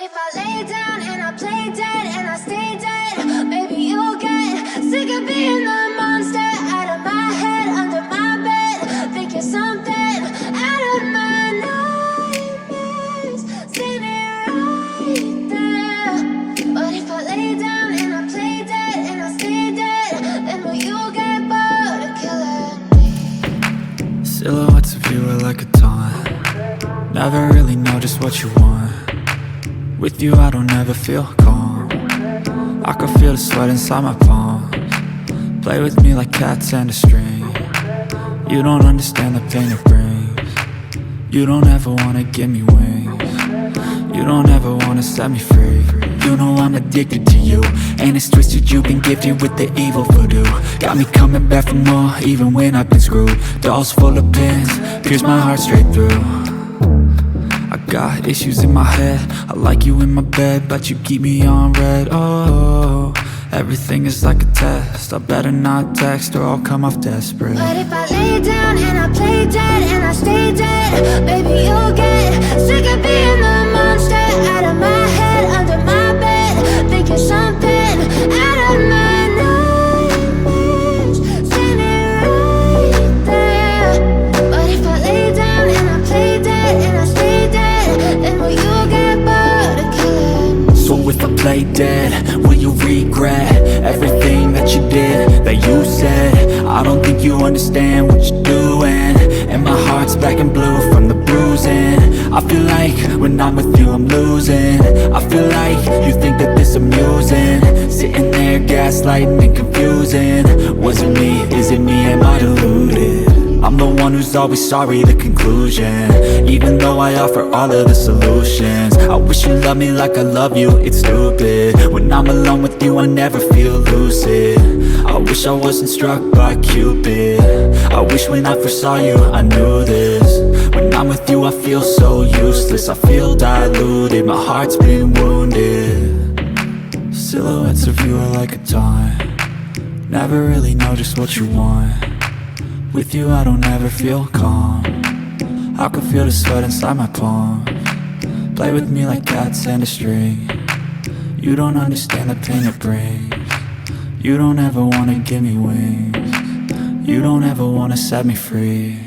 if I lay down and I play dead and I stay dead? Maybe you'll get sick of being the monster out of my head, under my bed. Think you're something out of my nightmares, standing right there. But if I lay down and I play dead and I stay dead, then will you get bored of killing me? Silhouettes of you are like a taunt. Never really know just what you want. With you I don't ever feel calm. I can feel the sweat inside my palms. Play with me like cats and a string. You don't understand the pain it brings. You don't ever wanna give me wings. You don't ever wanna set me free. You know I'm addicted to you, and it's twisted, you've been gifted with the evil voodoo. Got me coming back for more, even when I've been screwed. Dolls full of pins, pierce my heart straight through. I got issues in my head, I like you in my bed, but you keep me on red. Oh, everything is like a test, I better not text or I'll come off desperate. But if I lay down and I play dead and I stay dead, baby you'll get sick of being the monster out of my head, under my bed. Think you're something out of my nightmares, standing right there. But if I lay down and I play dead and I stay dead, then will you get bored of killing me? So if I play dead, will you regret everything that you did, that you said? I don't think you understand what you're doing, and my heart's black and blue from the bruising. I feel like when I'm with you I'm losing. I feel like you think that this amusing, sitting there gaslighting and confusing. Was it me? Is it me? Am I deluded? I'm the one who's always sorry, the conclusion, even though I offer all of the solutions. I wish you loved me like I love you, it's stupid. When I'm alone with you I never feel lucid. I wish I wasn't struck by Cupid. I wish when I first saw you I knew this. When I'm with you I feel so useless, I feel diluted, my heart's been wounded. Silhouettes of you are like a taunt. Never really know just what you want. With you I don't ever feel calm. I can feel the sweat inside my palms. Play with me like cats and a string. You don't understand the pain it brings. You don't ever wanna give me wings. You don't ever wanna set me free.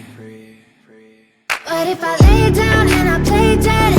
But if I lay down and I play dead